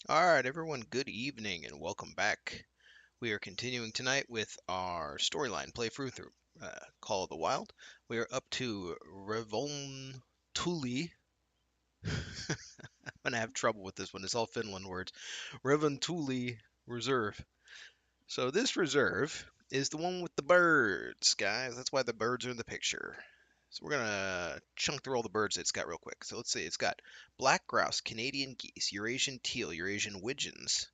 Alright, everyone, good evening and welcome back. We are continuing tonight with our storyline playthrough through Call of the Wild. We are up to Revontuli. I'm gonna have trouble with this one, it's all Finland words. Revontuli Reserve. So, this reserve is the one with the birds, guys. That's why the birds are in the picture. So, we're gonna chunk through all the birds it's got real quick. So, let's see, it's got black grouse, Canadian geese, Eurasian teal, Eurasian widgeons,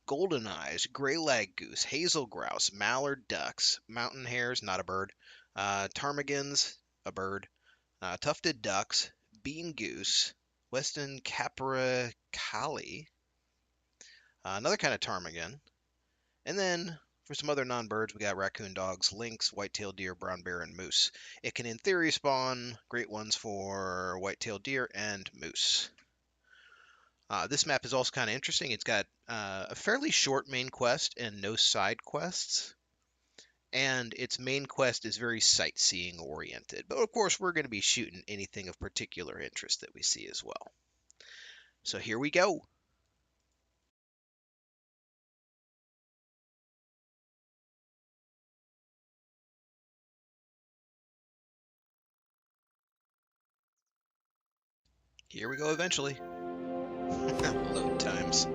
golden eyes, gray lag goose, hazel grouse, mallard ducks, mountain hares, not a bird, ptarmigans, a bird, tufted ducks, bean goose, western capercaillie, another kind of ptarmigan, and then for some other non-birds, we got raccoon dogs, lynx, white-tailed deer, brown bear, and moose. It can, in theory, spawn great ones for white-tailed deer and moose. This map is also kind of interesting. It's got a fairly short main quest and no side quests. And its main quest is very sightseeing oriented. But of course, we're going to be shooting anything of particular interest that we see as well. So here we go. Here we go eventually. Load times.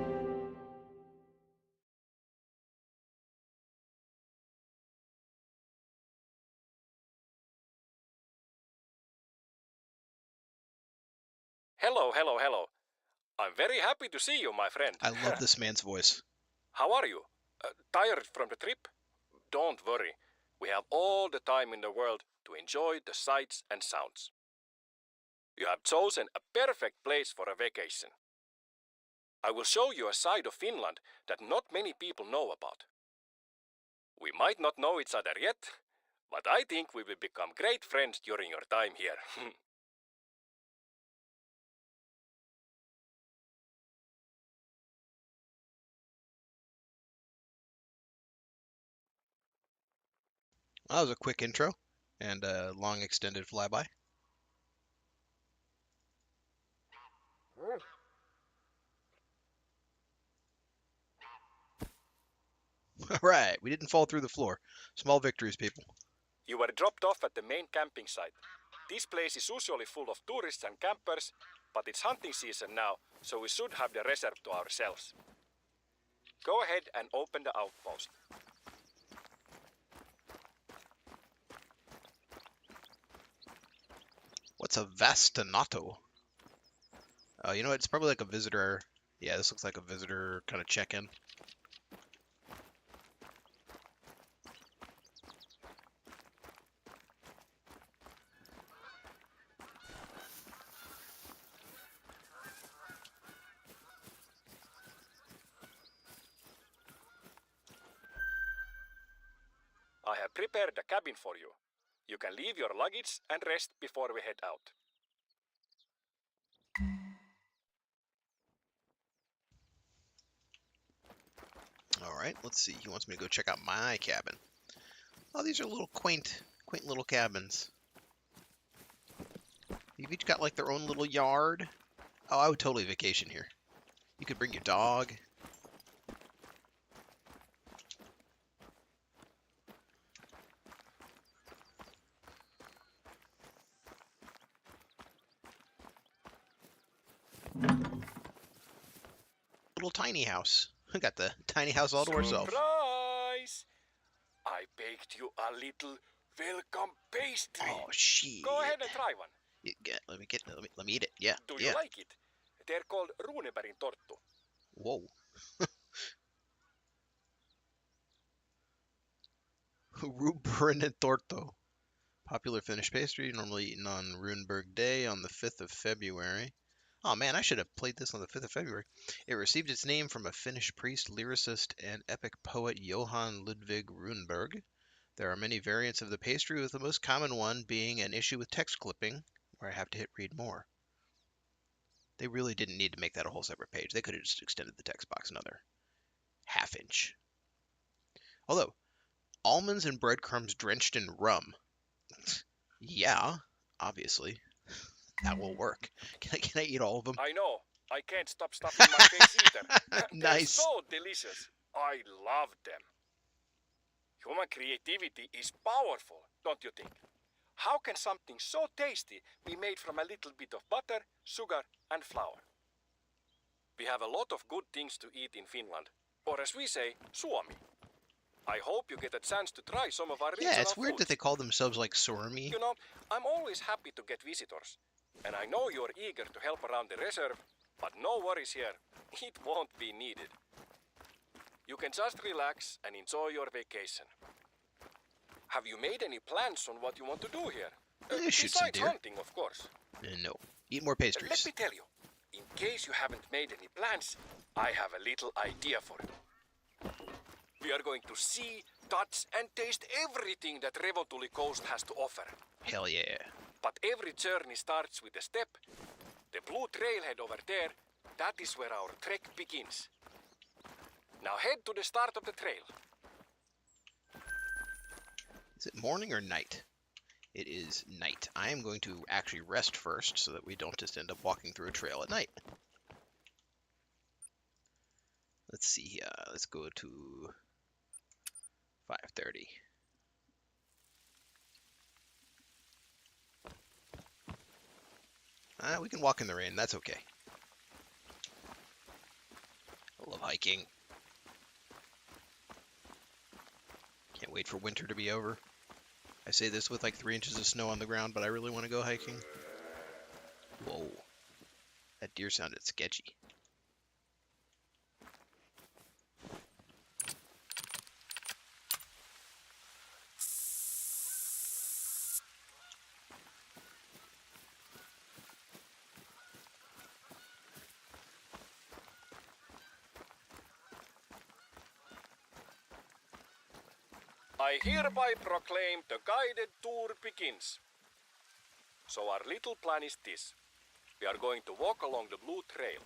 Hello, hello, hello. I'm very happy to see you, my friend. I love this man's voice. How are you? Tired from the trip? Don't worry. We have all the time in the world to enjoy the sights and sounds. You have chosen a perfect place for a vacation. I will show you a side of Finland that not many people know about. We might not know each other yet, but I think we will become great friends during your time here. That was a quick intro and a long extended flyby. All right, we didn't fall through the floor. Small victories, people. You were dropped off at the main camping site. This place is usually full of tourists and campers, but it's hunting season now, so we should have the reserve to ourselves. Go ahead and open the outpost. What's a vastanato? Oh, you know what? It's probably like a visitor. Yeah, this looks like a visitor kind of check-in. I have prepared a cabin for you. You can leave your luggage and rest before we head out. All right, let's see. He wants me to go check out my cabin. Oh, these are little quaint little cabins. You've each got like their own little yard. Oh, I would totally vacation here. You could bring your dog. Little tiny house. I got the tiny house all to ourselves. Surprise! I baked you a little welcome pastry. Oh shit! Go ahead and try one. Let me eat it. Yeah. Do yeah. you like it? They're called runebergin torttu. Whoa. Rubrin torto. Popular Finnish pastry, normally eaten on Runeberg Day on the 5th of February. Oh man, I should have played this on the 5th of February. It received its name from a Finnish priest, lyricist, and epic poet Johann Ludwig Runeberg. There are many variants of the pastry, with the most common one being an issue with text clipping, where I have to hit read more. They really didn't need to make that a whole separate page. They could have just extended the text box another half inch. Although, almonds and breadcrumbs drenched in rum. Yeah, obviously. That will work. Can I eat all of them? I know. I can't stop stuffing my face either. They're Nice. so delicious. I love them. Human creativity is powerful, don't you think? How can something so tasty be made from a little bit of butter, sugar, and flour? We have a lot of good things to eat in Finland, or as we say, Suomi. I hope you get a chance to try some of our Yeah, regional it's weird that foods. they call themselves like Sormi. You know, I'm always happy to get visitors, and I know you're eager to help around the reserve, but no worries here. It won't be needed. You can just relax and enjoy your vacation. Have you made any plans on what you want to do here? Shoot some Besides deer. hunting, of course. No. Eat more Let pastries. me tell you, in case you haven't made any plans, I have a little idea for you. We are going to see, touch, and taste everything that Revontuli coast has to offer. Hell yeah. But every journey starts with a step. The blue trailhead over there, that is where our trek begins. Now head to the start of the trail. Is it morning or night? It is night. I am going to actually rest first so that we don't just end up walking through a trail at night. Let's see here. Let's go to 5:30. We can walk in the rain. That's okay. I love hiking. Can't wait for winter to be over. I say this with like 3 inches of snow on the ground, but I really want to go hiking. Whoa. That deer sounded sketchy. I hereby proclaim the guided tour begins. So our little plan is this. We are going to walk along the blue trail.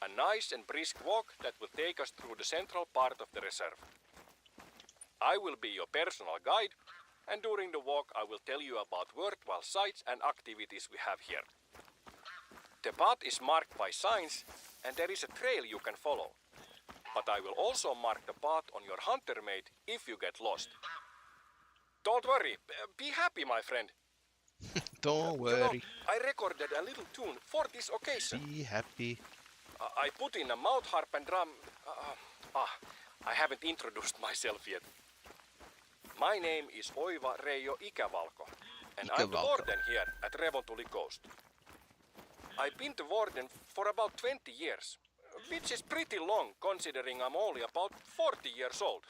A nice and brisk walk that will take us through the central part of the reserve. I will be your personal guide, and during the walk I will tell you about worthwhile sights and activities we have here. The path is marked by signs, and there is a trail you can follow. But I will also mark the path on your hunter mate if you get lost. Don't worry, be happy, my friend. Don't You know, worry. I recorded a little tune for this occasion. Be happy. I put in a mouth harp and drum. I haven't introduced myself yet. My name is Oiva Reijo Ikävalko, and I'm the Ikävalko. warden here at Revontuli Coast. I've been the warden for about 20 years, which is pretty long considering I'm only about 40 years old.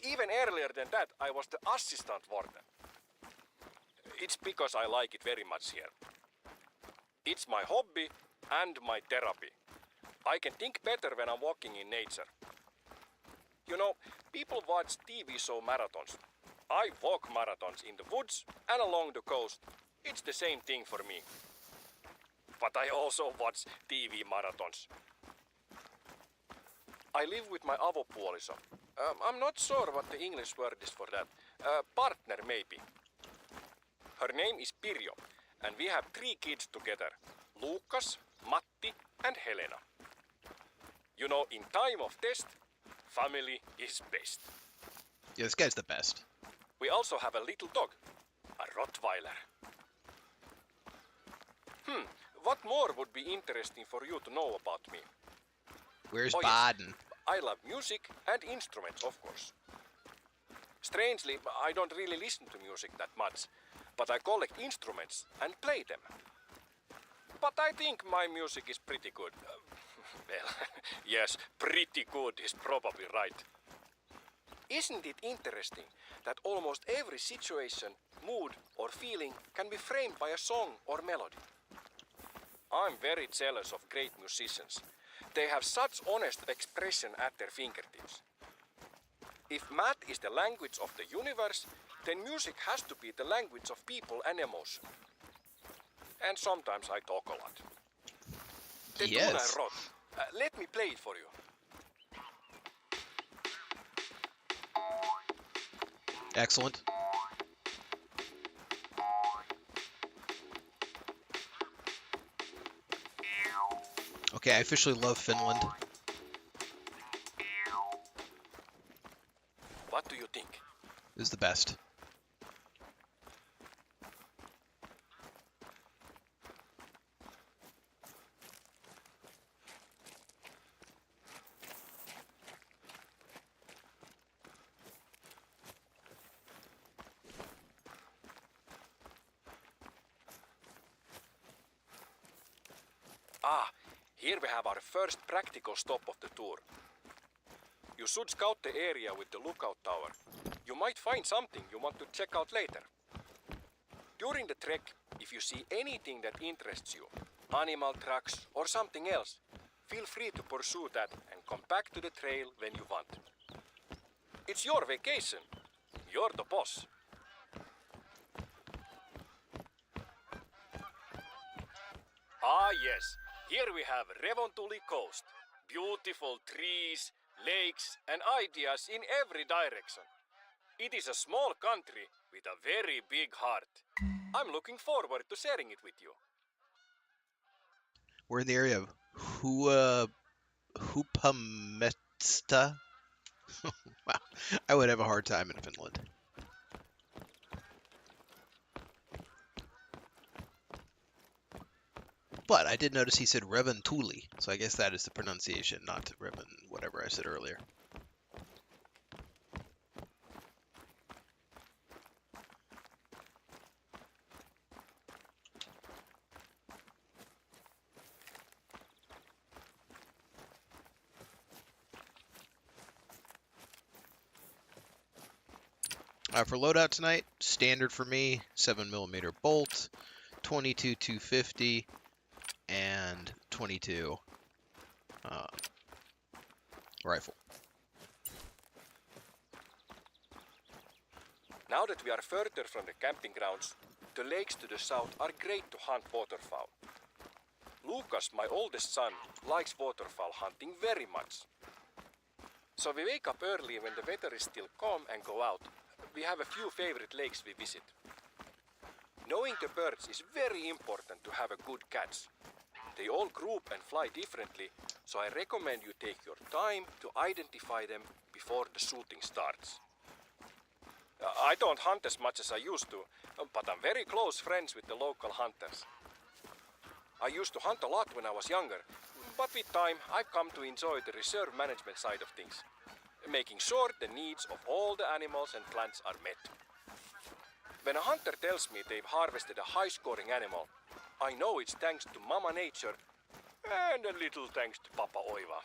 Even earlier than that, I was the assistant warden. It's because I like it very much here. It's my hobby and my therapy. I can think better when I'm walking in nature. You know, people watch TV show marathons. I walk marathons in the woods and along the coast. It's the same thing for me. But I also watch TV marathons. I live with my avopuoliso. I'm not sure what the English word is for that. Partner, maybe. Her name is Pirjo, and we have 3 kids together. Lukas, Matti, and Helena. You know, in time of test, family is best. Yeah, this guy's the best. We also have a little dog, a Rottweiler. What more would be interesting for you to know about me? Where's Oh, yes. Baden? I love music and instruments, of course. Strangely, I don't really listen to music that much, but I collect instruments and play them. But I think my music is pretty good. Well, yes, pretty good is probably right. Isn't it interesting that almost every situation, mood, or feeling can be framed by a song or melody? I'm very jealous of great musicians. They have such honest expression at their fingertips. If math is the language of the universe, then music has to be the language of people and emotion. And sometimes I talk a lot. The tune I Yes. wrote. Let me play it for you. Excellent. Okay, I officially love Finland. What do you think? It is the best. Ah, here we have our first practical stop of the tour. You should scout the area with the lookout tower. You might find something you want to check out later. During the trek, if you see anything that interests you, animal tracks or something else, feel free to pursue that and come back to the trail when you want. It's your vacation. You're the boss. Ah yes, here we have Revontuli coast. Beautiful trees, lakes and ideas in every direction. It is a small country with a very big heart. I'm looking forward to sharing it with you. We're in the area of Hupamesta. Wow, I would have a hard time in Finland. But I did notice he said Revontuli, so I guess that is the pronunciation, not Revan, whatever I said earlier. For loadout tonight, standard for me, 7mm bolt, 22 250, and 22 rifle. Now that we are further from the camping grounds, the lakes to the south are great to hunt waterfowl. Lucas, my oldest son, likes waterfowl hunting very much. So we wake up early when the weather is still calm and go out. We have a few favorite lakes we visit. Knowing the birds is very important to have a good catch. They all group and fly differently, so I recommend you take your time to identify them before the shooting starts. I don't hunt as much as I used to, but I'm very close friends with the local hunters. I used to hunt a lot when I was younger, but with time I've come to enjoy the reserve management side of things, making sure the needs of all the animals and plants are met. When a hunter tells me they've harvested a high-scoring animal, I know it's thanks to Mama Nature and a little thanks to Papa Oiva.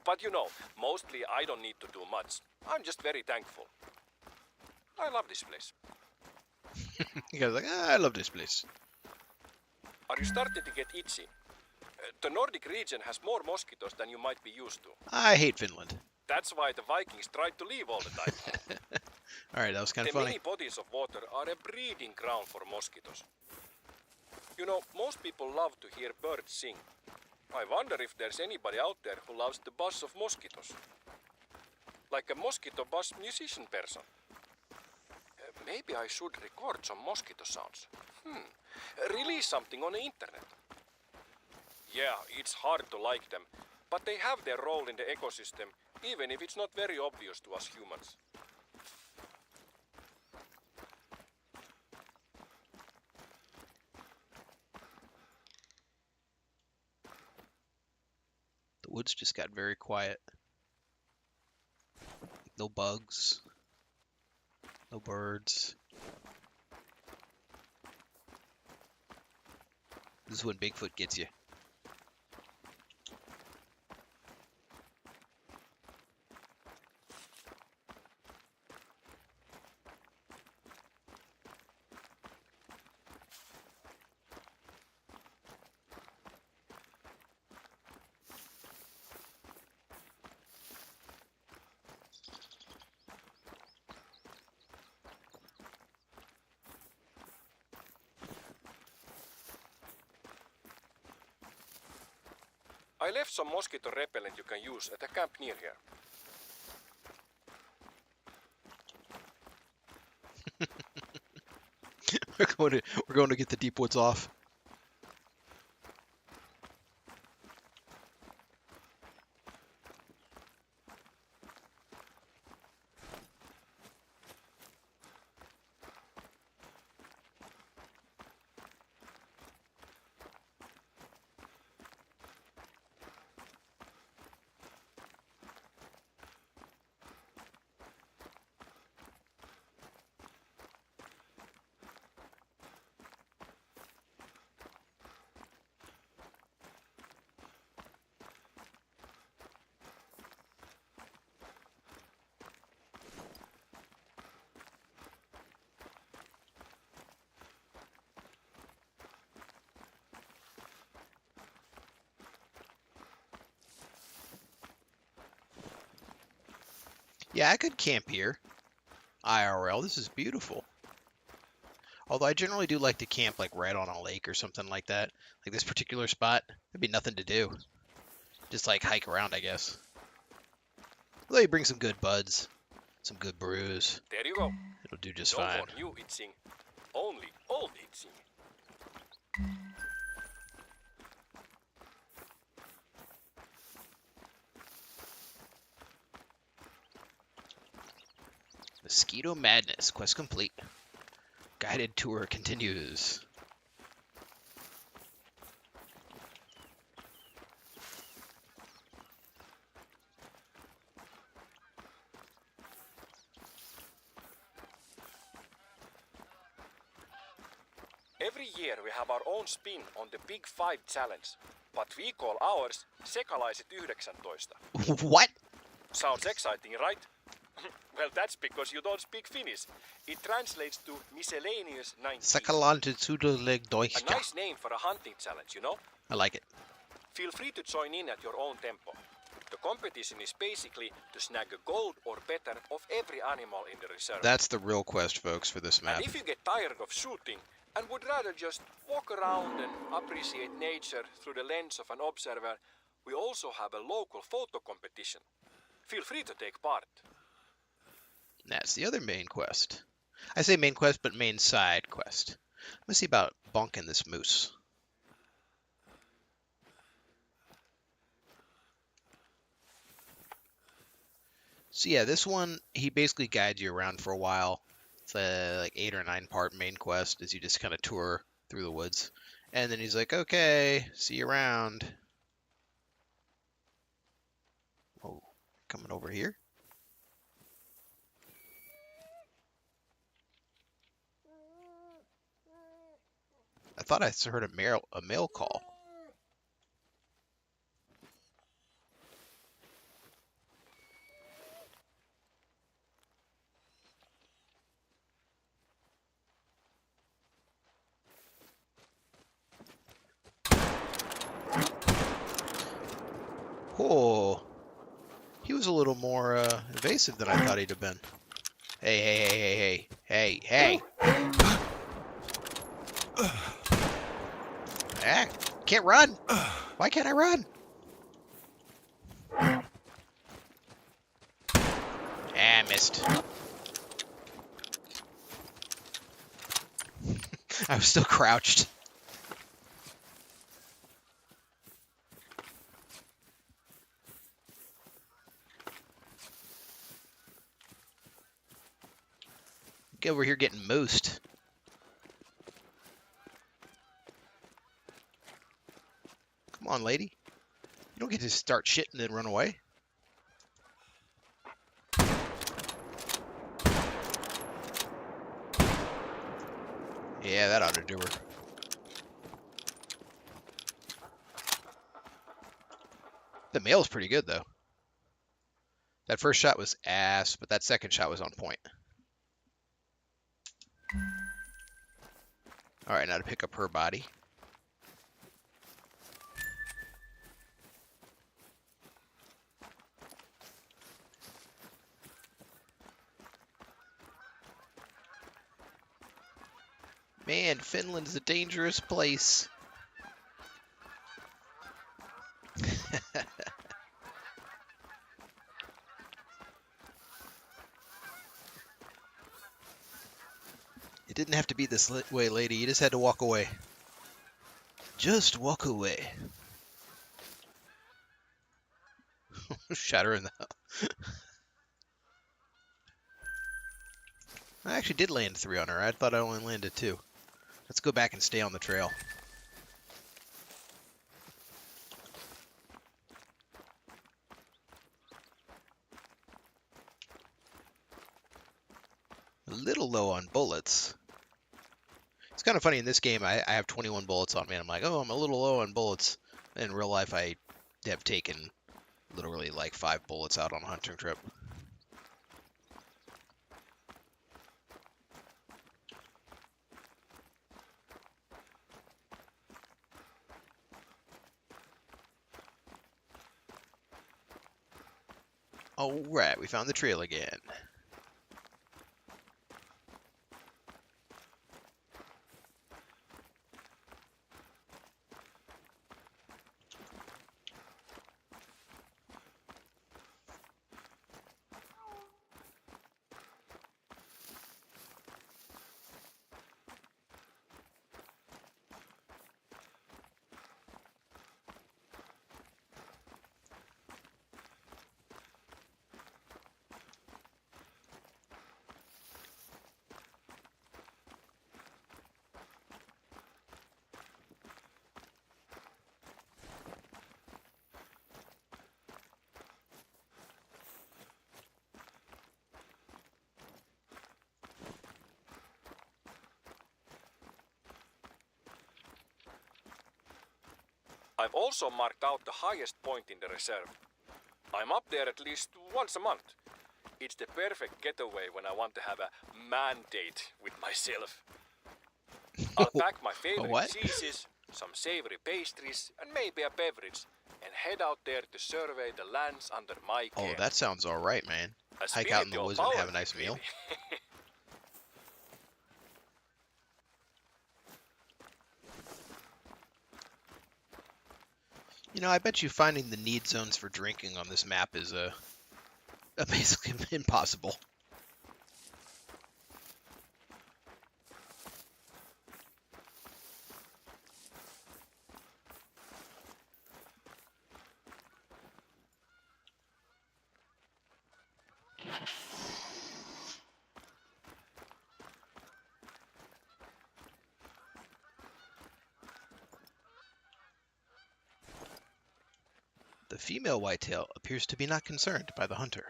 But you know, mostly I don't need to do much. I'm just very thankful. I love this place. You guys are like, I love this place. Are you starting to get itchy? The Nordic region has more mosquitoes than you might be used to. I hate Finland. That's why the Vikings tried to leave all the time. Alright, that was kind The of funny. many bodies of water are a breeding ground for mosquitoes. You know, most people love to hear birds sing. I wonder if there's anybody out there who loves the buzz of mosquitoes. Like a mosquito buzz musician person. Maybe I should record some mosquito sounds. Release something on the internet. Yeah, it's hard to like them, but they have their role in the ecosystem, even if it's not very obvious to us humans. The woods just got very quiet. No bugs. No birds. This is when Bigfoot gets you. I left some mosquito repellent you can use at a camp near here. We're going to get the deep woods off. Yeah, I could camp here. IRL, this is beautiful. Although I generally do like to camp like right on a lake or something like that. Like this particular spot, there'd be nothing to do. Just like hike around, I guess. Although you bring some good buds, some good brews, There you go. it'll do just No fine. more new itching, only old itching. Mosquito Madness, quest complete. Guided tour continues. Every year we have our own spin on the Big Five challenge, but we call ours Sekalaiset 19. What? Sounds exciting, right? Well, that's because you don't speak Finnish. It translates to miscellaneous 19. Sakalantetsudolegdoista. A nice name for a hunting challenge, you know? I like it. Feel free to join in at your own tempo. The competition is basically to snag a gold or better of every animal in the reserve. That's the real quest, folks, for this map. And if you get tired of shooting and would rather just walk around and appreciate nature through the lens of an observer, we also have a local photo competition. Feel free to take part. That's the other main quest. I say main quest, but main side quest. Let's see about bonking this moose. So yeah, this one, he basically guides you around for a while. It's like 8 or 9 part main quest as you just kind of tour through the woods. And then he's like, okay, see you around. Oh, coming over here. I thought I heard a male call. Oh, he was a little more invasive than I thought he'd have been. Hey, hey, hey, hey, hey, hey, hey! Ah, can't run. Why can't I run? Ah, missed. I was still crouched. Get over here getting moosed. Come on, lady. You don't get to start shit and then run away. Yeah, that ought to do her. The male's pretty good, though. That first shot was ass, but that second shot was on point. Alright, now to pick up her body. Man, Finland's a dangerous place. It didn't have to be this way, lady. You just had to walk away. Just walk away. Shot her in the... I actually did land 3 on her. I thought I only landed 2. Let's go back and stay on the trail. A little low on bullets. It's kind of funny in this game, I have 21 bullets on me, and I'm like, oh, I'm a little low on bullets. In real life, I have taken literally like 5 bullets out on a hunting trip. Alright, we found the trail again. I've also marked out the highest point in the reserve. I'm up there at least once a month. It's the perfect getaway when I want to have a man date with myself. I'll pack my A favorite what? cheeses, some savory pastries, and maybe a beverage, and head out there to survey the lands under my Oh, care. that sounds alright, man. A Hike out in the spiritual woods and have a power nice trip, meal. really. You know, I bet you finding the need zones for drinking on this map is basically impossible. The female whitetail appears to be not concerned by the hunter.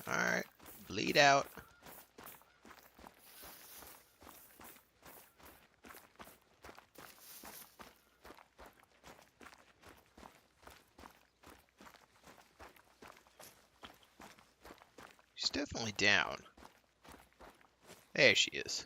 Alright, bleed out. She's definitely down. There she is.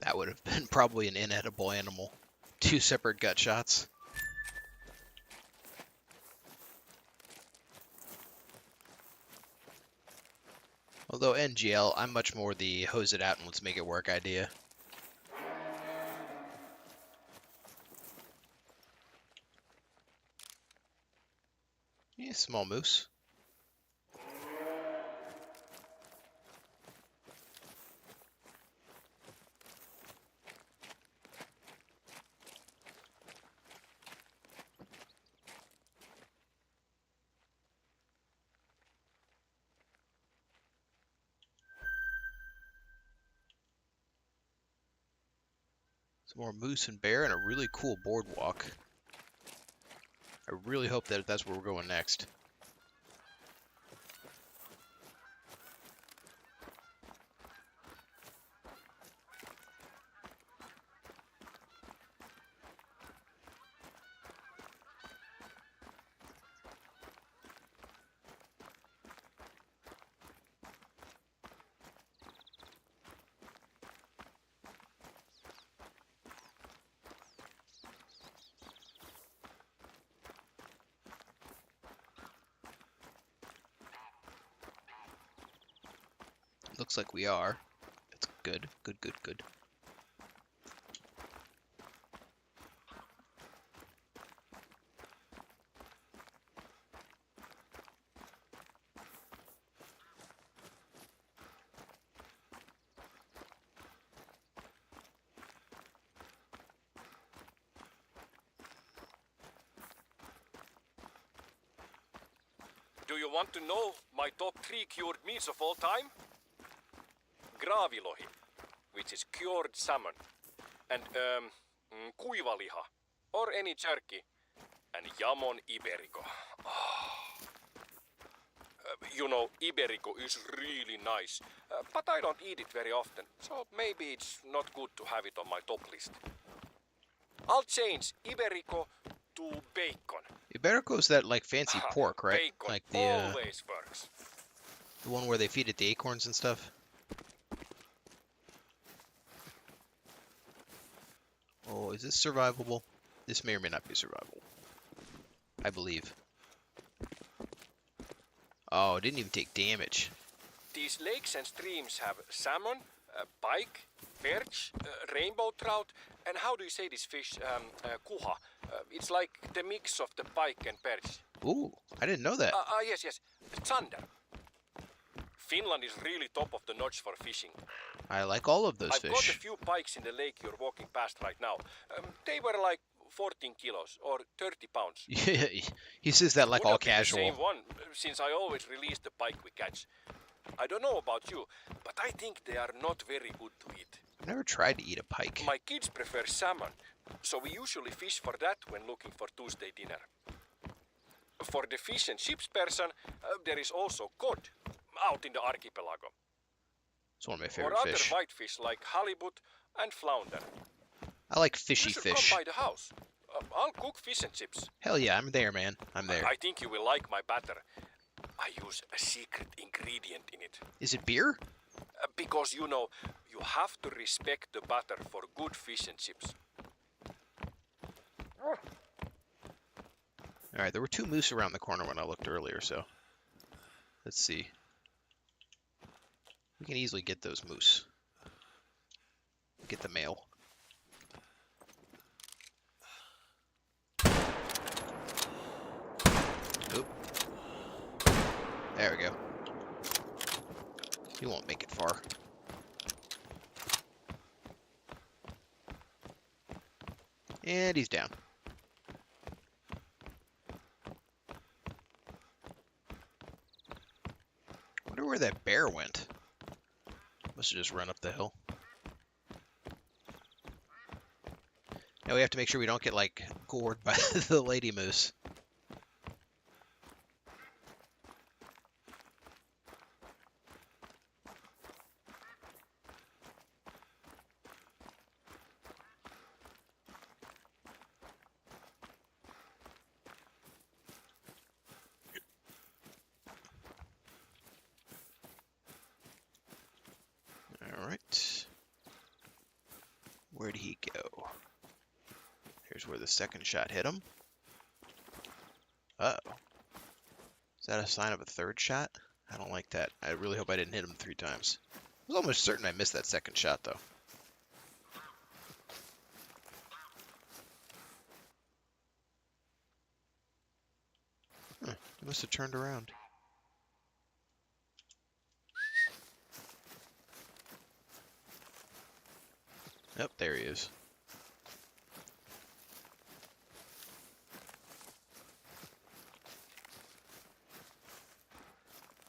That would have been probably an inedible animal. 2 separate gut shots. Although NGL, I'm much more the hose it out and let's make it work idea. Yeah, small moose. Some more moose and bear and a really cool boardwalk. I really hope that that's where we're going next. Looks like we are. That's good. Good, good, good. Do you want to know my top 3 cured meats of all time? Graavilohi, which is cured salmon, and kuivaliha, or any jerky, and jamon iberico. You know, Iberico is really nice, but I don't eat it very often, so maybe it's not good to have it on my top list. I'll change Iberico to bacon. Iberico's that like fancy pork, right? Bacon Like always works. the one where they feed it the acorns and stuff. Oh, is this survivable? This may or may not be survivable. I believe. Oh, it didn't even take damage. These lakes and streams have salmon, pike, perch, rainbow trout, and how do you say this fish? Kuha. It's like the mix of the pike and perch. Ooh, I didn't know that. Yes. Zander. Finland is really top of the notch for fishing. I like all of those I've fish. got a few pikes in the lake you're walking past right now. They were like 14 kilos or 30 pounds. Yeah, he says that like Would all have been casual. the same one, since I always release the pike we catch. I don't know about you, but I think they are not very good to eat. I've never tried to eat a pike. My kids prefer salmon, so we usually fish for that when looking for Tuesday dinner. For the fish and chips person, there is also cod out in the archipelago. It's one of my Or favorite other fish. whitefish like halibut and flounder. I like fishy You should fish. come by the house. I'll cook fish and chips. Hell yeah, I'm there, man. I'm there. I think you will like my batter. I use a secret ingredient in it. Is it beer? Because, you know, you have to respect the batter for good fish and chips. Alright, there were 2 moose around the corner when I looked earlier, so... Let's see. We can easily get those moose. Get the male. Oop. There we go. He won't make it far. And he's down. Wonder where that bear went. Must have just run up the hill. Now we have to make sure we don't get, like, gored by the lady moose. Alright. Where'd he go? Here's where the second shot hit him. Uh-oh. Is that a sign of a third shot? I don't like that. I really hope I didn't hit him 3 times. I was almost certain I missed that second shot, though. Huh, he must have turned around. Yep, there he is.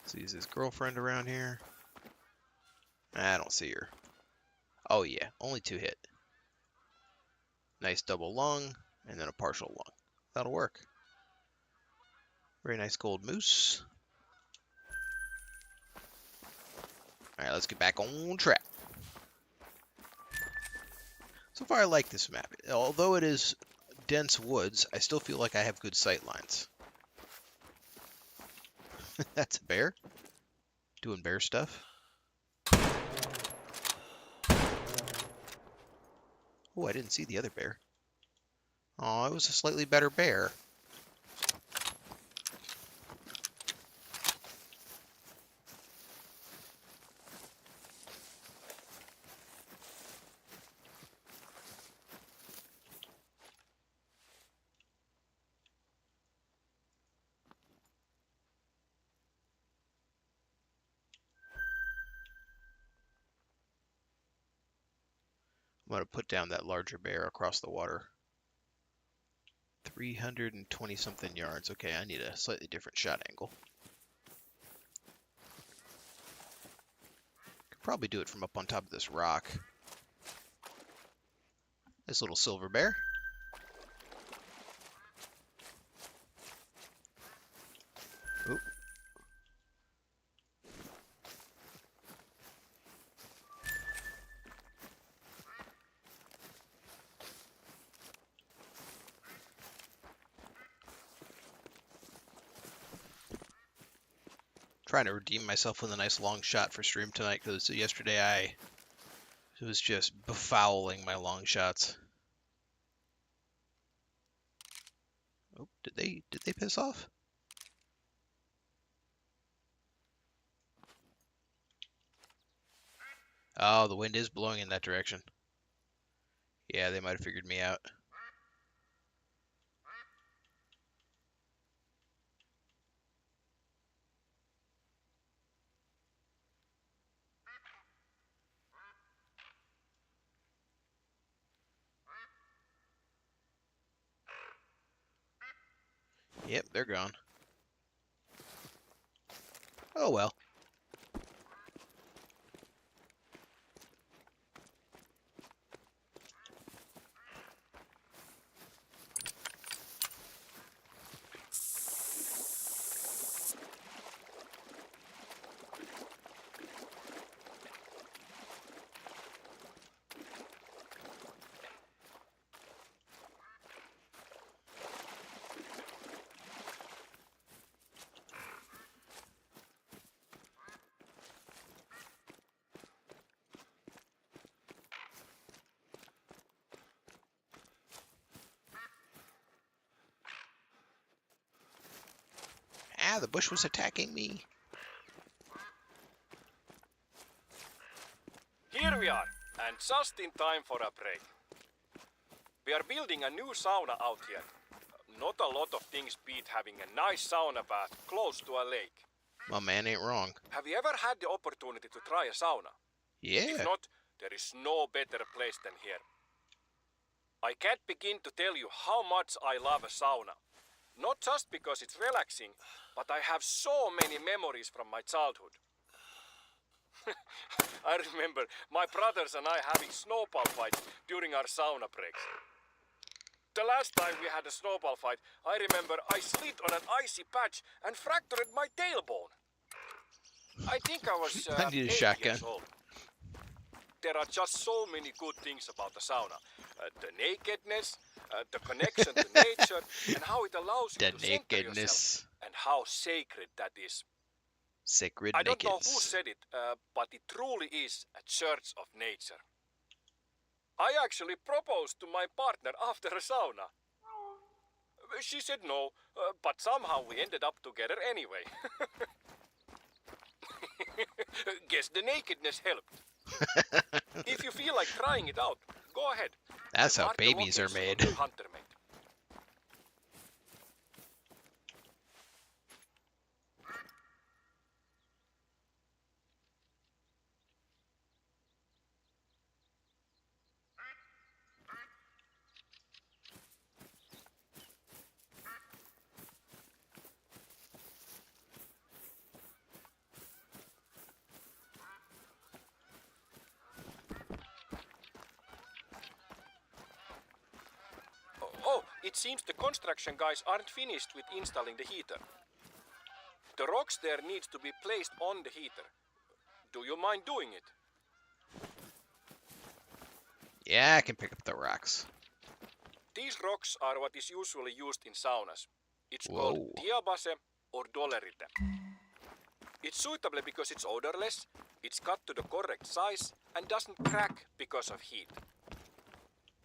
Sees his girlfriend around here. I don't see her. Oh yeah, only 2 hit. Nice double lung, and then a partial lung. That'll work. Very nice gold moose. Alright, let's get back on track. So far I like this map. Although it is dense woods, I still feel like I have good sight lines. That's a bear. Doing bear stuff. Oh, I didn't see the other bear. Oh, it was a slightly better bear. I'm going to put down that larger bear across the water. 320 something yards. Okay, I need a slightly different shot angle. Could probably do it from up on top of this rock. This little silver bear. Oop. Trying to redeem myself with a nice long shot for stream tonight because yesterday I was just befouling my long shots. Oh, did they piss off? Oh, the wind is blowing in that direction. Yeah, they might have figured me out. Yep, they're gone. Oh well. Ah, the bush was attacking me. Here we are, and just in time for a break. We are building a new sauna out here. Not a lot of things beat having a nice sauna bath close to a lake. My man ain't wrong. Have you ever had the opportunity to try a sauna? If Yeah. not, there is no better place than here. I can't begin to tell you how much I love a sauna. Not just because it's relaxing, but I have so many memories from my childhood. I remember my brothers and I having snowball fights during our sauna breaks. The last time we had a snowball fight, I remember I slid on an icy patch and fractured my tailbone. I think I was I need a 8 shotgun. years old. There are just so many good things about the sauna. The nakedness, the connection to nature, and how it allows you The to center yourself, nakedness. and how sacred that is. Sacred I don't know who nakedness. said it, but it truly is a church of nature. I actually proposed to my partner after a sauna. She said no, but somehow we ended up together anyway. Guess the nakedness helped. If you feel like trying it out, go ahead. That's I how marked the babies are location on made. your hunter mate. Oh, it seems the construction guys aren't finished with installing the heater. The rocks there needs to be placed on the heater. Do you mind doing it? Yeah, I can pick up the rocks. These rocks are what is usually used in saunas. It's called Whoa. diabase or dolerite. It's suitable because it's odorless, it's cut to the correct size, and doesn't crack because of heat.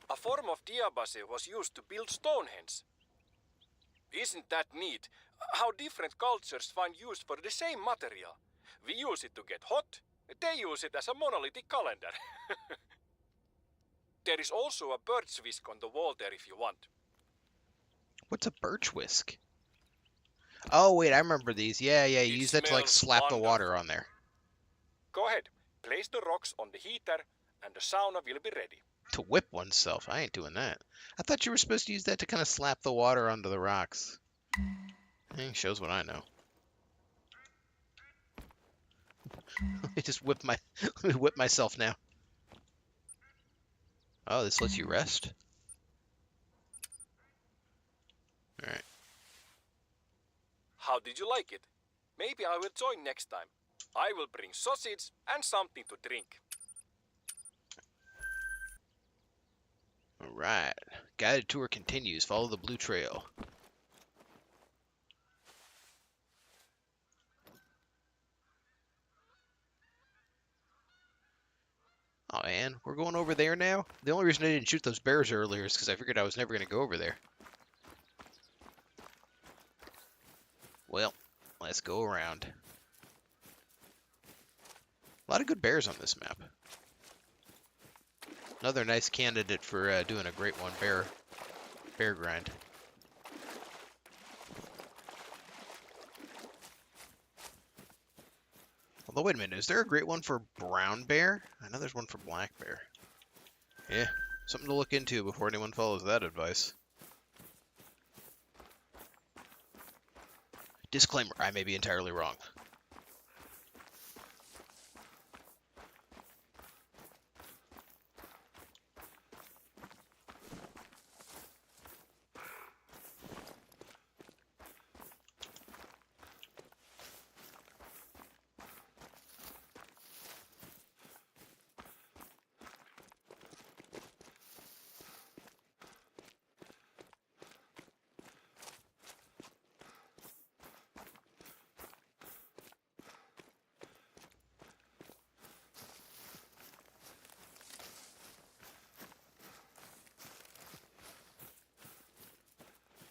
A form of diabase was used to build Stonehenge. Isn't that neat? How different cultures find use for the same material. We use it to get hot, they use it as a monolithic calendar. There is also a birch whisk on the wall there if you want. What's a birch whisk? Oh, wait, I remember these. Yeah, you It use that to, like, smells slap the water wonderful. on there. Go ahead, place the rocks on the heater and the sauna will be ready. To whip oneself. I ain't doing that. I thought you were supposed to use that to kind of slap the water onto the rocks. Shows what I know. I just whip myself now. Oh, this lets you rest? Alright. How did you like it? Maybe I will join next time. I will bring sausage and something to drink. Alright. Guided tour continues. Follow the blue trail. Oh man, we're going over there now? The only reason I didn't shoot those bears earlier is because I figured I was never going to go over there. Well, let's go around. A lot of good bears on this map. Another nice candidate for doing a great one, bear grind. Although, wait a minute, is there a great one for brown bear? I know there's one for black bear. Yeah, something to look into before anyone follows that advice. Disclaimer, I may be entirely wrong.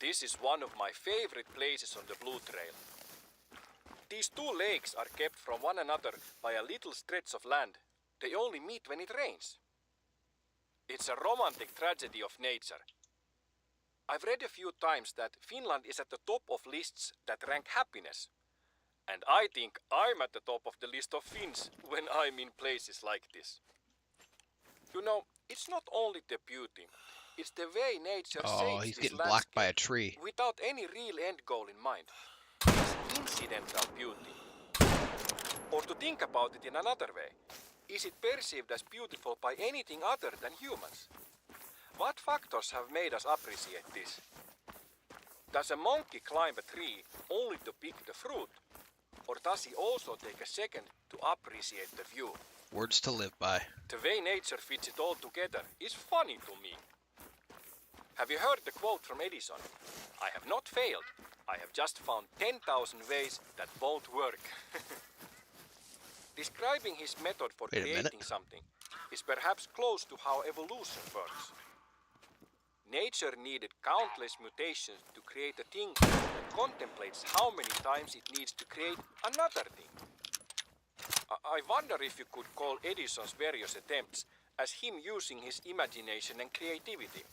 This is one of my favorite places on the Blue Trail. These two lakes are kept from one another by a little stretch of land. They only meet when it rains. It's a romantic tragedy of nature. I've read a few times that Finland is at the top of lists that rank happiness. And I think I'm at the top of the list of Finns when I'm in places like this. You know, it's not only the beauty, it's the way nature Oh, shapes he's this getting blocked by a landscape tree. without any real end goal in mind. It's incidental beauty. Or to think about it in another way, is it perceived as beautiful by anything other than humans? What factors have made us appreciate this? Does a monkey climb a tree only to pick the fruit? Or does he also take a second to appreciate the view? Words to live by. The way nature fits it all together is funny to me. Have you heard the quote from Edison? I have not failed. I have just found 10,000 ways that won't work. Describing his method for Wait a minute. creating something is perhaps close to how evolution works. Nature needed countless mutations to create a thing that contemplates how many times it needs to create another thing. I wonder if you could call Edison's various attempts as him using his imagination and creativity.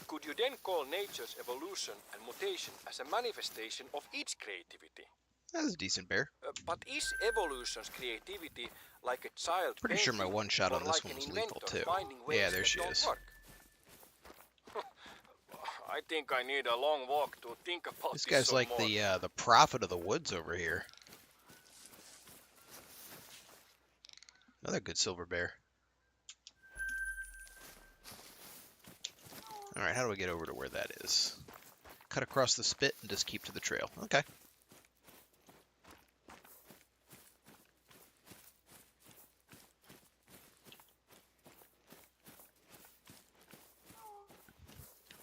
Could you then call nature's evolution and mutation as a manifestation of its creativity? That's a decent bear. But is evolution's creativity like a child Pretty sure my painting, one shot or on this like one an was lethal inventor too. finding ways Yeah, there that she don't is. work? I think I need a long walk to think about This this guy's some like more. the prophet of the woods over here. Another good silver bear. Alright, how do we get over to where that is? Cut across the spit and just keep to the trail. Okay.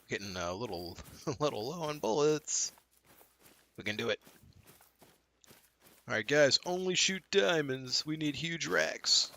Getting a little, a little low on bullets. We can do it. Alright guys, only shoot diamonds. We need huge racks.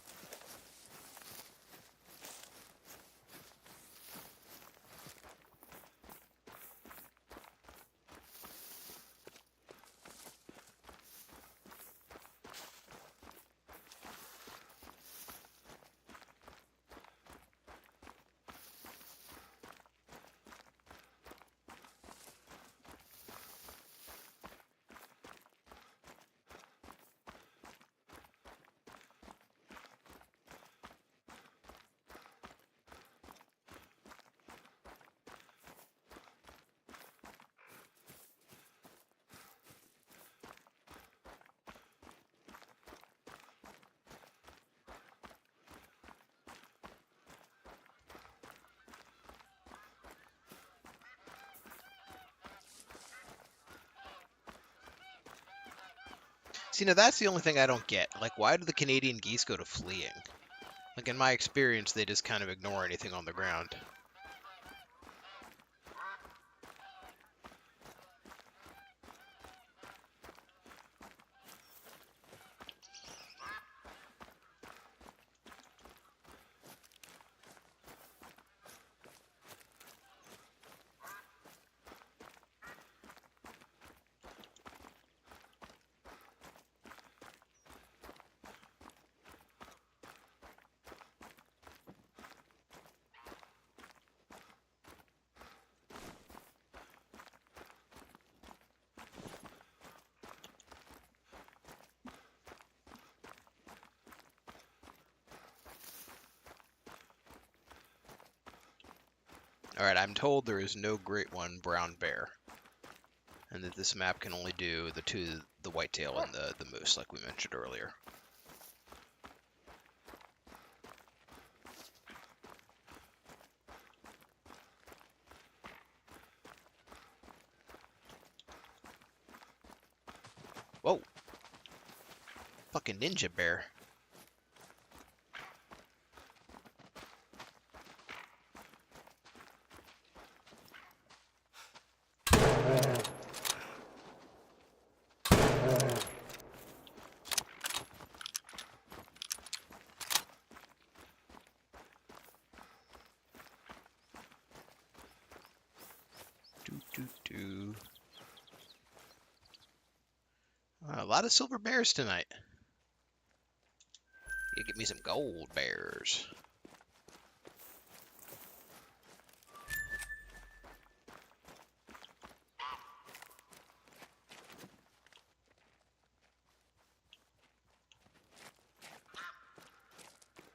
See, now that's the only thing I don't get. Like, why do the Canadian geese go to fleeing? Like, in my experience, they just kind of ignore anything on the ground. Alright, I'm told there is no great one brown bear. And that this map can only do the two, the whitetail and the moose, like we mentioned earlier. Whoa! Fucking ninja bear. A lot of silver bears tonight. You get me some gold bears.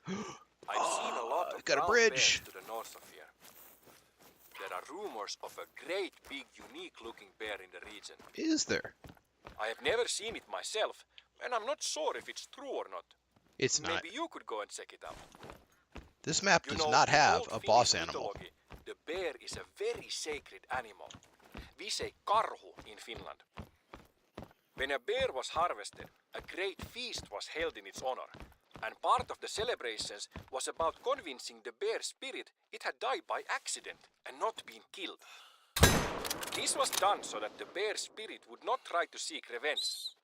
I've seen a lot of got a brown bridge. bears to the north of here. There are rumors of a great big unique-looking bear in the region. Is there? I have never seen it myself, and I'm not sure if it's true or not. It's not. Maybe you could go and check it out. This map You does know, not in have old a Finnish boss animal. mythology, the bear is a very sacred animal. We say karhu in Finland. When a bear was harvested, a great feast was held in its honor, and part of the celebrations was about convincing the bear spirit it had died by accident and not been killed. This was done so that the bear spirit would not try to seek revenge.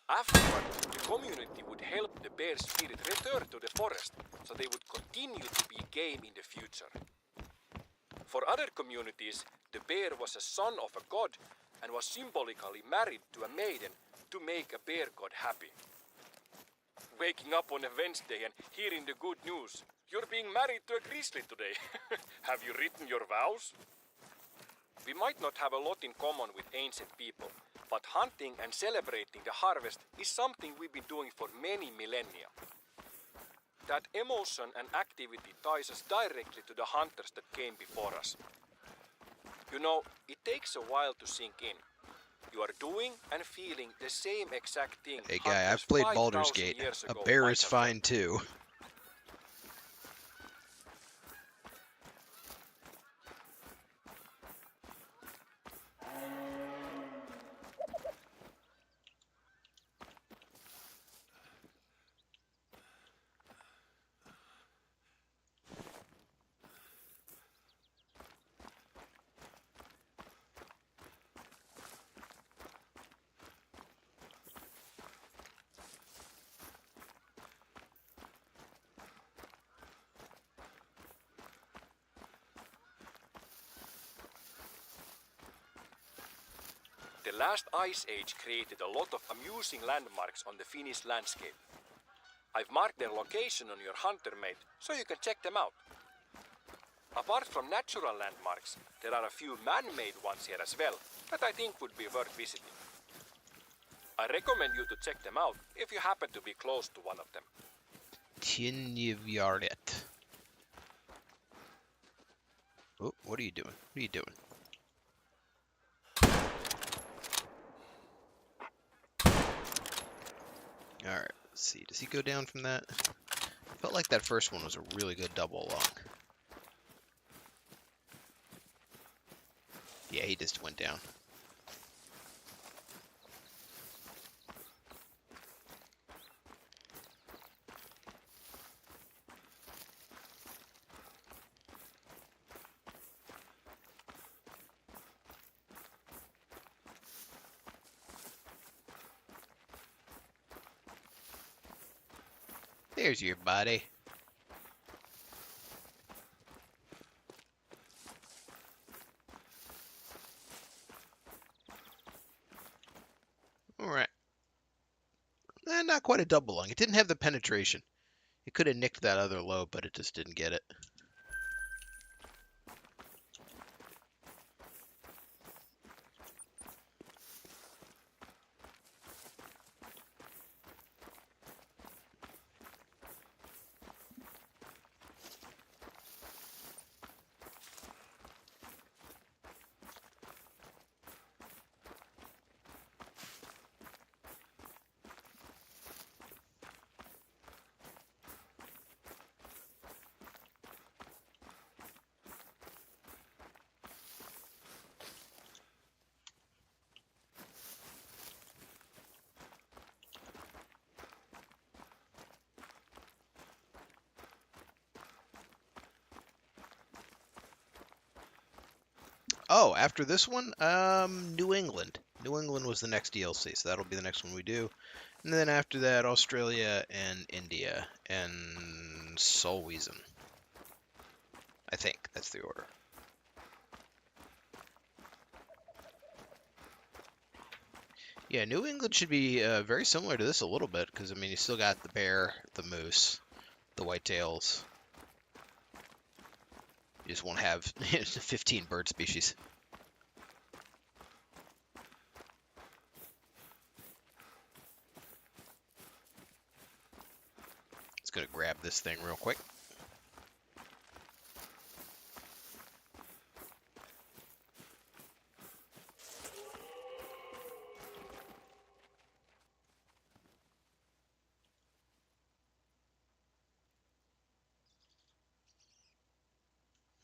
Afterward, the community would help the bear spirit return to the forest so they would continue to be game in the future. For other communities, the bear was a son of a god and was symbolically married to a maiden to make a bear god happy. Waking up on a Wednesday and hearing the good news, you're being married to a grizzly today. Have you written your vows? We might not have a lot in common with ancient people, but hunting and celebrating the harvest is something we've been doing for many millennia. That emotion and activity ties us directly to the hunters that came before us. You know, it takes a while to sink in. You are doing and feeling the same exact thing. Hey guy, hunters I've played 5,000 Baldur's Gate. years A ago bear might is have done. fine too. The last ice age created a lot of amusing landmarks on the Finnish landscape. I've marked their location on your hunter mate so you can check them out. Apart from natural landmarks, there are a few man-made ones here as well that I think would be worth visiting. I recommend you to check them out if you happen to be close to one of them. Tinjivjaret. Oh, what are you doing? What are you doing? Alright, let's see. Does he go down from that? Felt like that first one was a really good double along. Yeah, he just went down. There's your buddy. Alright. Not quite a double lung. It didn't have the penetration. It could have nicked that other lobe, but it just didn't get it. Oh, after this one, New England. New England was the next DLC, so that'll be the next one we do. And then after that, Australia and India and Solwezen. I think that's the order. Yeah, New England should be very similar to this a little bit, because I mean, you still got the bear, the moose, the whitetails. You just won't have 15 bird species. Just gonna grab this thing real quick.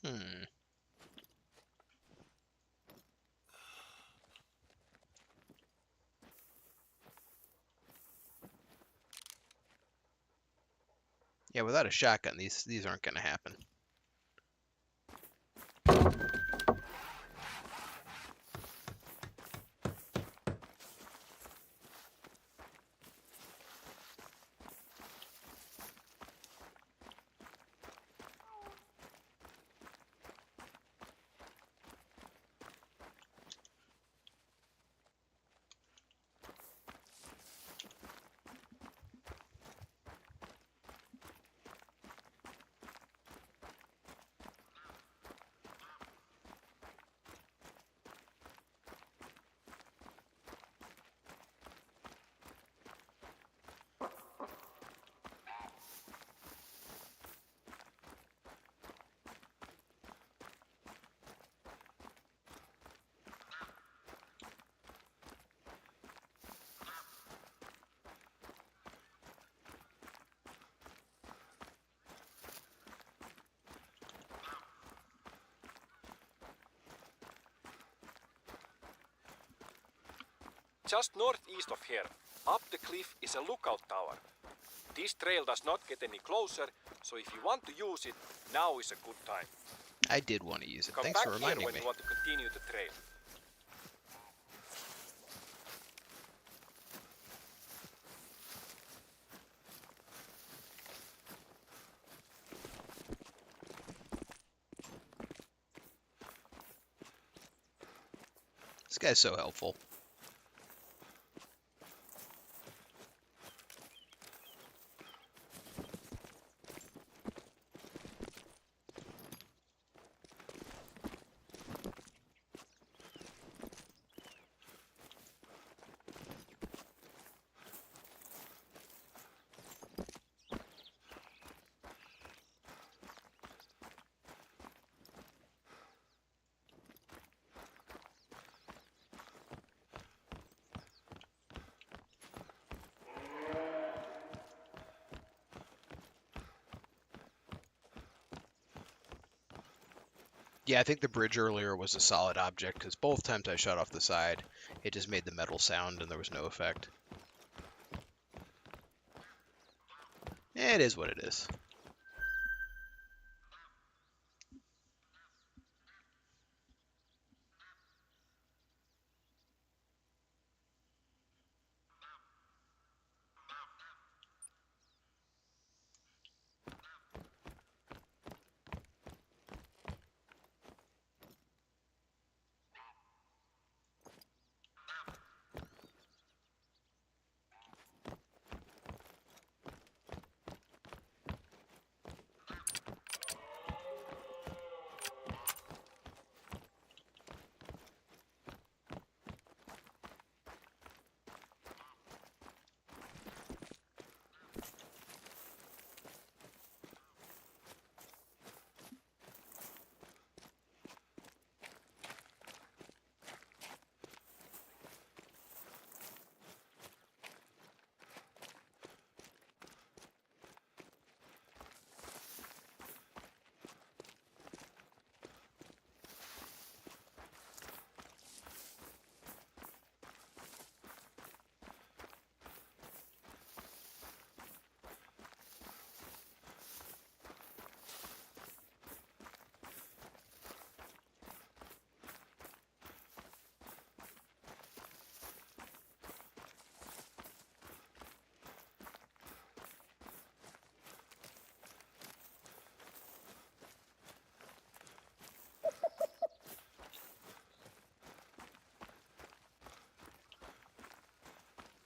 Hmm. Yeah, without a shotgun, these aren't gonna happen. Just northeast of here, up the cliff is a lookout tower. This trail does not get any closer, so if you want to use it, now is a good time. I did want to use it. Come Thanks back for here reminding when me. you want to continue the trail. This guy's so helpful. Yeah, I think the bridge earlier was a solid object, because both times I shot off the side, it just made the metal sound and there was no effect. It is what it is.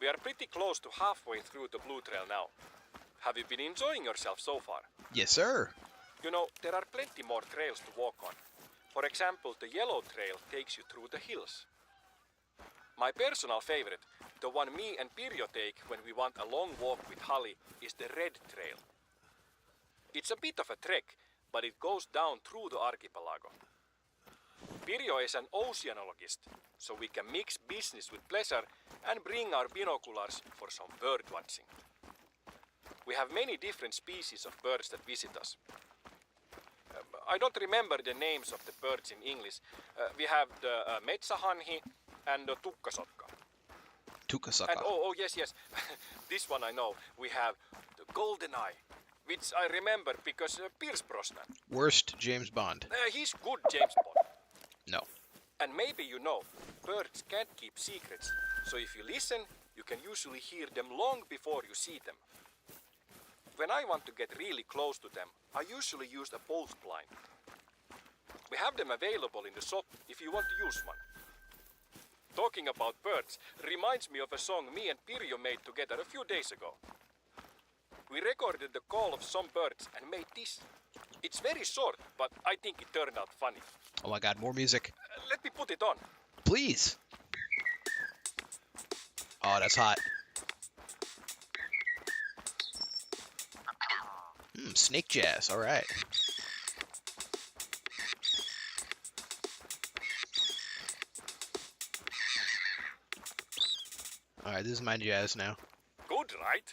We are pretty close to halfway through the Blue Trail now. Have you been enjoying yourself so far? Yes, sir. You know, there are plenty more trails to walk on. For example, the Yellow Trail takes you through the hills. My personal favorite, the one me and Pirjo take when we want a long walk with Holly, is the Red Trail. It's a bit of a trek, but it goes down through the archipelago. Pirjo is an oceanologist, so we can mix business with pleasure and bring our binoculars for some bird watching. We have many different species of birds that visit us. I don't remember the names of the birds in English. We have the metsähanhi and the tukkasotka. Tukasaka. And yes, this one I know. We have the golden eye, which I remember because Pierce Brosnan. Worst James Bond. He's good, James Bond. No. And maybe you know, birds can't keep secrets, so if you listen, you can usually hear them long before you see them. When I want to get really close to them, I usually use a bolt blind. We have them available in the shop if you want to use one. Talking about birds reminds me of a song me and Pirjo made together a few days ago. We recorded the call of some birds and made this. It's very short, but I think it turned out funny. Oh my god, more music. Let me put it on. Please. Oh, that's hot. Snake jazz. All right. All right, this is my jazz now. Good, right?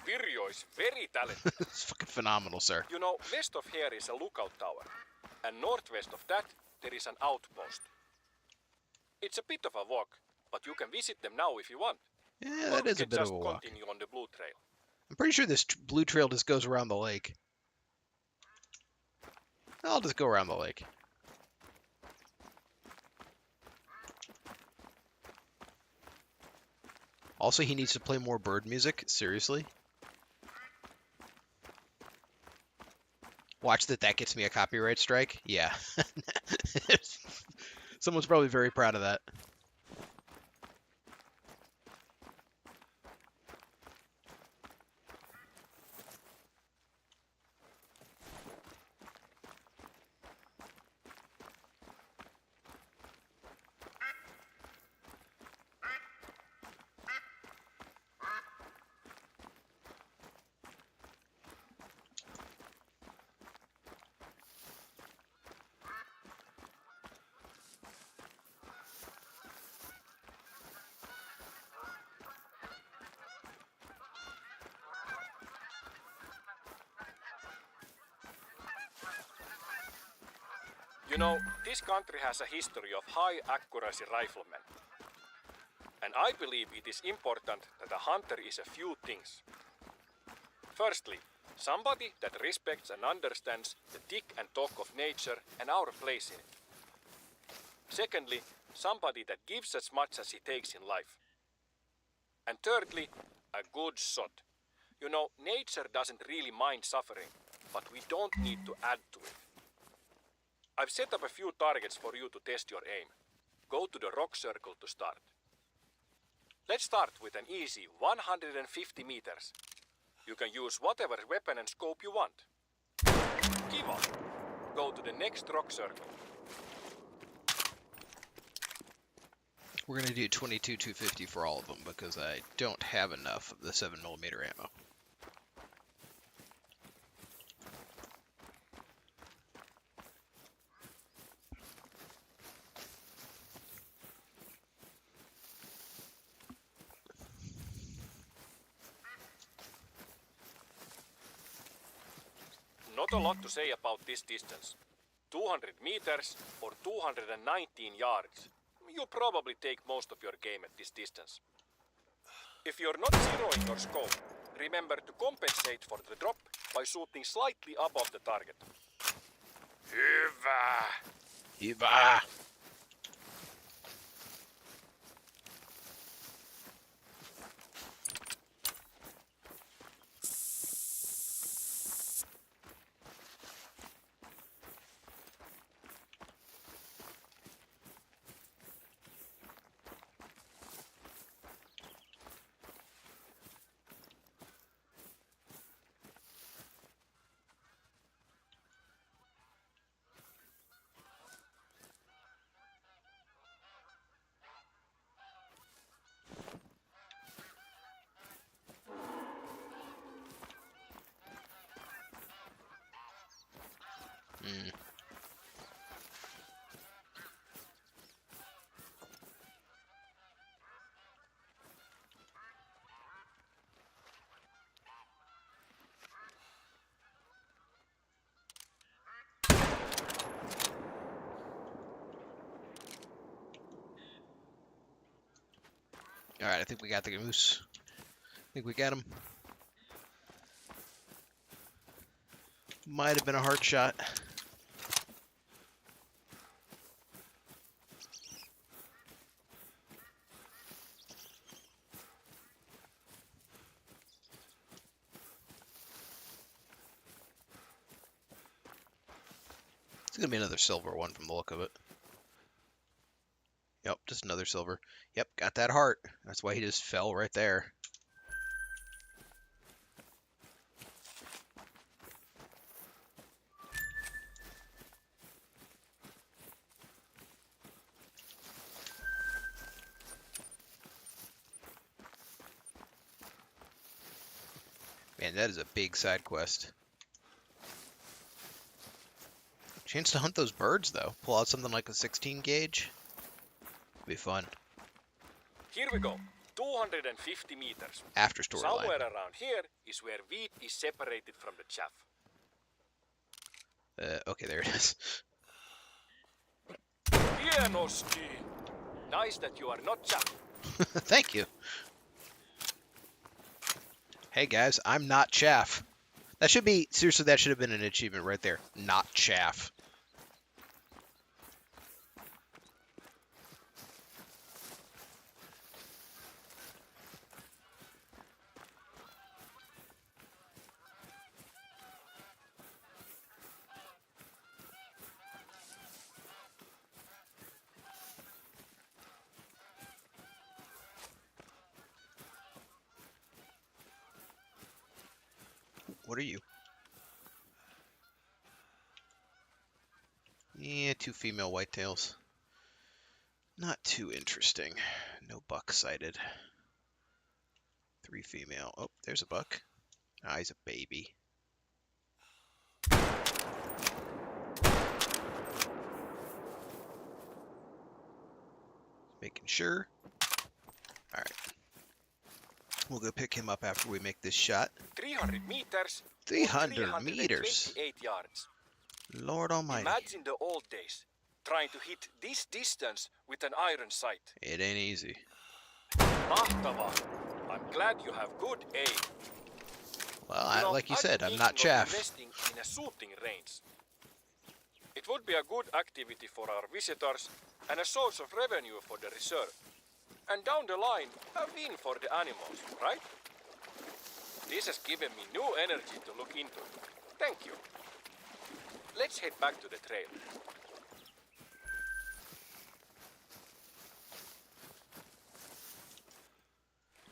Pirjo is very talented. It's fucking phenomenal, sir. You know, west of here is a lookout tower, and northwest of that, there is an outpost. It's a bit of a walk, but you can visit them now if you want. Yeah, that is a bit of a walk. Or we can just continue on the Blue Trail. I'm pretty sure this blue trail just goes around the lake. I'll just go around the lake. Also, he needs to play more bird music. Seriously. Watch that gets me a copyright strike. Yeah. Someone's probably very proud of that. You know, this country has a history of high accuracy riflemen. And I believe it is important that a hunter is a few things. Firstly, somebody that respects and understands the tick and talk of nature and our place in it. Secondly, somebody that gives as much as he takes in life. And thirdly, a good shot. You know, nature doesn't really mind suffering, but we don't need to add to it. I've set up a few targets for you to test your aim. Go to the rock circle to start. Let's start with an easy 150 meters. You can use whatever weapon and scope you want. Give on. Go to the next rock circle. We're going to do 22 250 for all of them because I don't have enough of the 7mm ammo. Not a lot to say about this distance. 200 meters or 219 yards. You probably take most of your game at this distance. If you're not zeroing your scope, remember to compensate for the drop by shooting slightly above the target. Hyvä! Hyvä! Alright, I think we got the moose. I think we got him. Might have been a hard shot. It's gonna be another silver one from the look of it. Yep, just another silver. Yep, got that heart. That's why he just fell right there. Man, that is a big side quest. Chance to hunt those birds, though. Pull out something like a 16 gauge. Be fun. Here we go. 250 meters. After storyline. Somewhere around here is where wheat is separated from the chaff. Okay, there it is. Hienosti! Nice that you are not chaff. Thank you. Hey guys, I'm not chaff. That should be, seriously, that should have been an achievement right there. Not chaff. What are you? Yeah, 2 female whitetails. Not too interesting. No buck sighted. 3 female. Oh, there's a buck. Ah, he's a baby. Making sure. Alright. We'll go pick him up after we make this shot. 300 meters. 300 meters. 328 yards. Lord almighty. Imagine the old days, trying to hit this distance with an iron sight. It ain't easy. Mahtavaa. I'm glad you have good aim. Well, like you I've said, been I'm not thinking of chaff. investing in a shooting range. It would be a good activity for our visitors and a source of revenue for the reserve. And down the line, a win for the animals, right? This has given me new energy to look into. Thank you. Let's head back to the trail.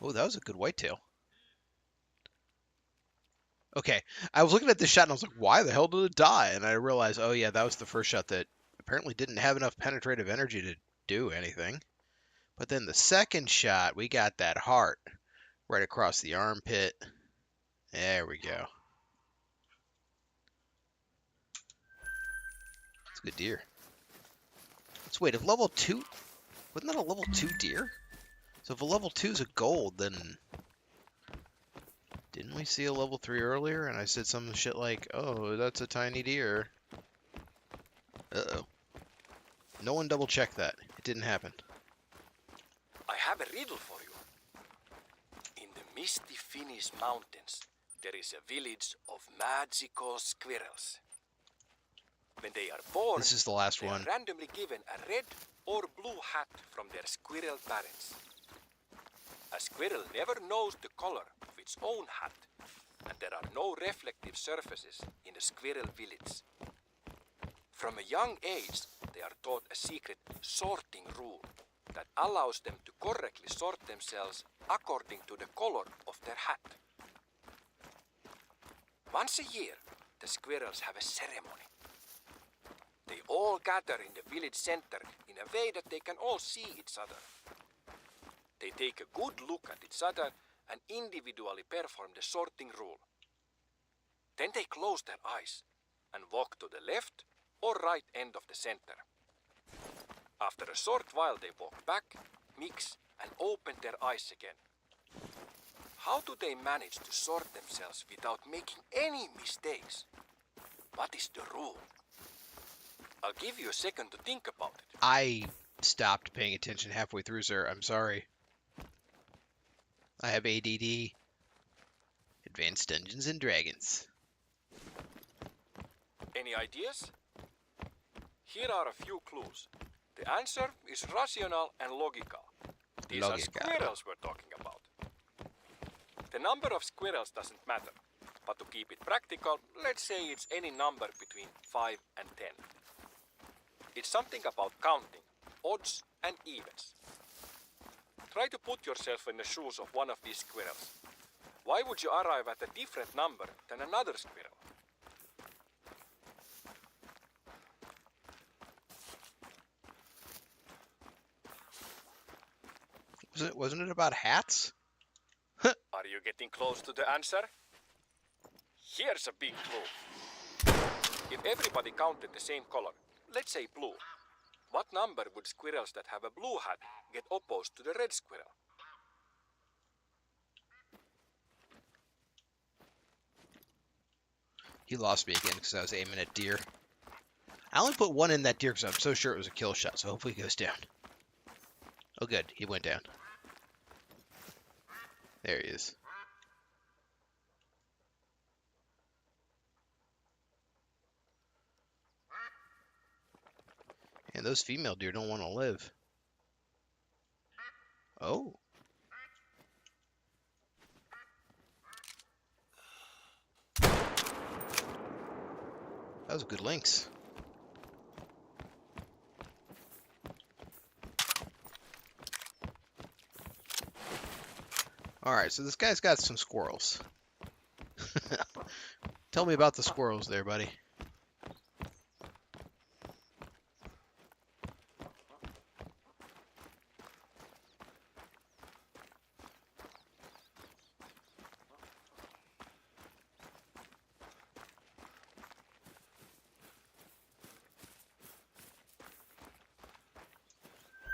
Oh, that was a good whitetail. Okay, I was looking at this shot and I was like, why the hell did it die? And I realized, oh yeah, that was the first shot that apparently didn't have enough penetrative energy to do anything. But then the second shot, we got that heart right across the armpit. There we go. It's a good deer. Let's wait, if level 2, wasn't that a level 2 deer? So if a level 2 is a gold, then didn't we see a level 3 earlier? And I said some shit like, oh, that's a tiny deer. Uh-oh. No one double checked that. It didn't happen. I have a riddle for you. In the misty Finnish mountains, there is a village of magical squirrels. When they are born, This is the last they one. are randomly given a red or blue hat from their squirrel parents. A squirrel never knows the color of its own hat, and there are no reflective surfaces in a squirrel village. From a young age, they are taught a secret sorting rule that allows them to correctly sort themselves according to the color of their hat. Once a year, the squirrels have a ceremony. They all gather in the village center in a way that they can all see each other. They take a good look at each other and individually perform the sorting rule. Then they close their eyes and walk to the left or right end of the center. After a short while they walk back, mix and open their eyes again. How do they manage to sort themselves without making any mistakes? What is the rule? I'll give you a second to think about it. I stopped paying attention halfway through, sir. I'm sorry. I have ADD. Advanced Dungeons and Dragons. Any ideas? Here are a few clues. The answer is rational and logical. These are Logica. squirrels we're talking about. The number of squirrels doesn't matter, but to keep it practical, let's say it's any number between 5 and 10. It's something about counting, odds and evens. Try to put yourself in the shoes of one of these squirrels. Why would you arrive at a different number than another squirrel? Wasn't it about hats? Are you getting close to the answer? Here's a big clue. If everybody counted the same color, let's say blue, what number would squirrels that have a blue hat get opposed to the red squirrel? He lost me again because I was aiming at deer. I only put one in that deer because I'm so sure it was a kill shot, so hopefully he goes down. Oh good, he went down. There he is. And those female deer don't want to live. Oh. That was a good lynx. Alright, so this guy's got some squirrels. Tell me about the squirrels there, buddy.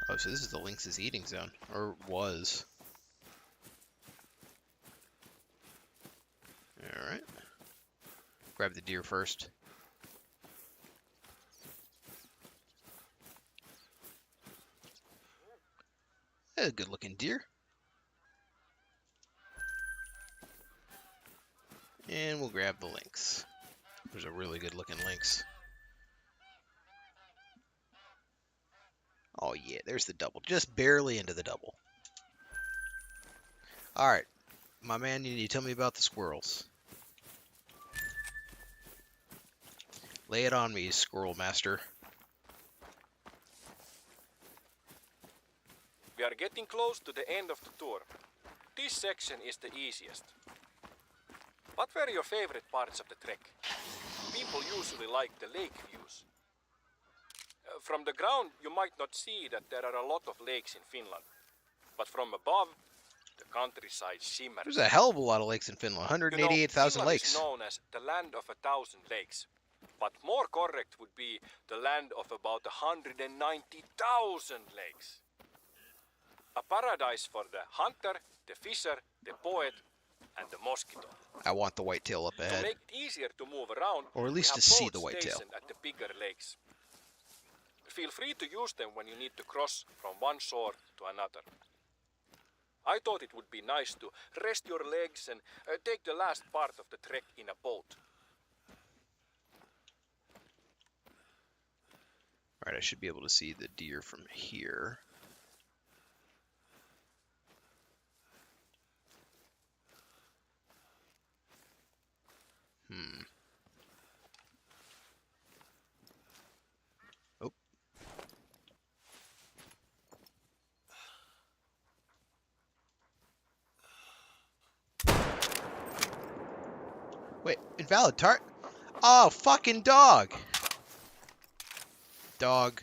Oh, so this is the lynx's eating zone. Or was. Alright. Grab the deer first. That's a good looking deer. And we'll grab the lynx. There's a really good looking lynx. Oh yeah, there's the double. Just barely into the double. Alright, my man, you need to tell me about the squirrels. Lay it on me, squirrel master. We are getting close to the end of the tour. This section is the easiest. What were your favorite parts of the trek? People usually like the lake views. From the ground, you might not see that there are a lot of lakes in Finland. But from above, the countryside shimmers. There's a hell of a lot of lakes in Finland. 188,000 Finland lakes. is known as the land of 1,000 lakes. But more correct would be the land of about 190,000 lakes. A paradise for the hunter, the fisher, the poet, and the mosquito. I want the whitetail up To ahead. make it easier to move around, Or at we least have to see boats the whitetail. stationed at the bigger lakes. Feel free to use them when you need to cross from one shore to another. I thought it would be nice to rest your legs and take the last part of the trek in a boat. Alright, I should be able to see the deer from here. Oh. Wait, invalid tart? Oh, fucking dog! Dog.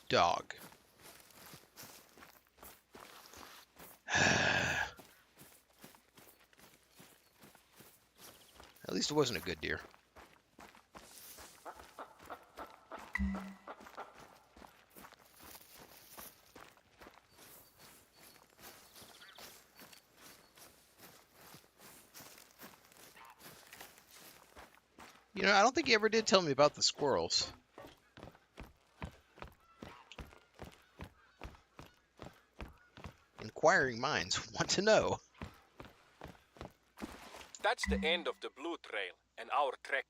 Dog. At least it wasn't a good deer. You know, I don't think he ever did tell me about the squirrels. inquiring minds want to know. That's the end of the Blue Trail and our trek.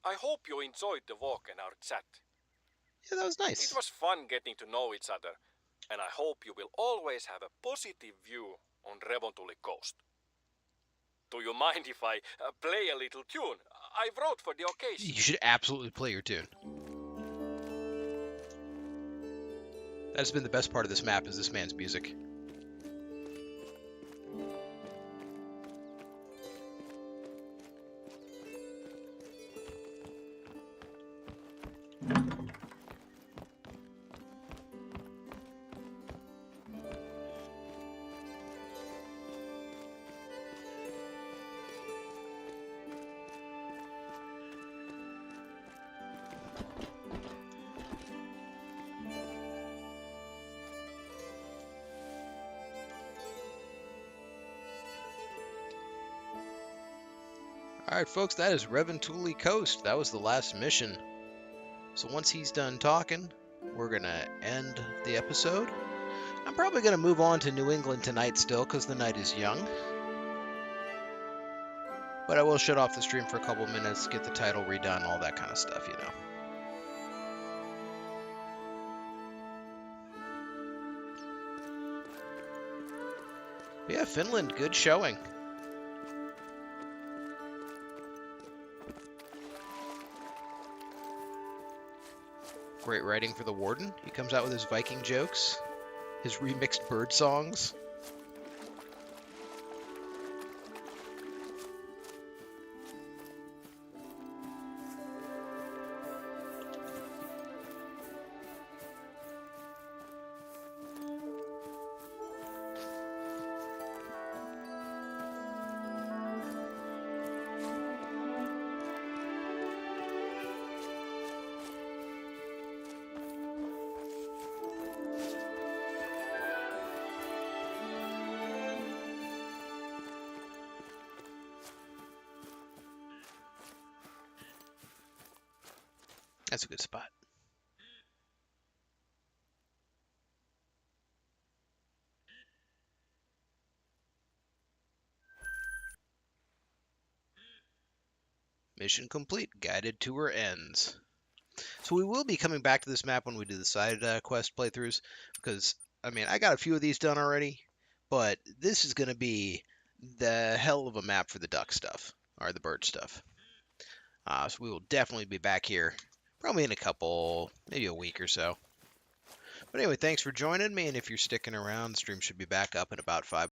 I hope you enjoyed the walk and our chat. Yeah, that was It nice. was fun getting to know each other, and I hope you will always have a positive view on Revontuli Coast. Do you mind if I play a little tune I wrote for the occasion? You should absolutely play your tune. That has been the best part of this map, is this man's music. Alright folks, that is Revontuli Coast. That was the last mission. So once he's done talking, we're going to end the episode. I'm probably going to move on to New England tonight still, because the night is young. But I will shut off the stream for a couple minutes, get the title redone, all that kind of stuff, you know. But yeah, Finland, good showing. Great writing for the Warden. He comes out with his Viking jokes, his remixed bird songs. That's a good spot. Mission complete. Guided tour ends. So we will be coming back to this map when we do the side quest playthroughs, because, I mean, I got a few of these done already, but this is going to be the hell of a map for the duck stuff, or the bird stuff. So we will definitely be back here, probably in a couple, maybe a week or so. But anyway, thanks for joining me, and if you're sticking around, the stream should be back up in about 5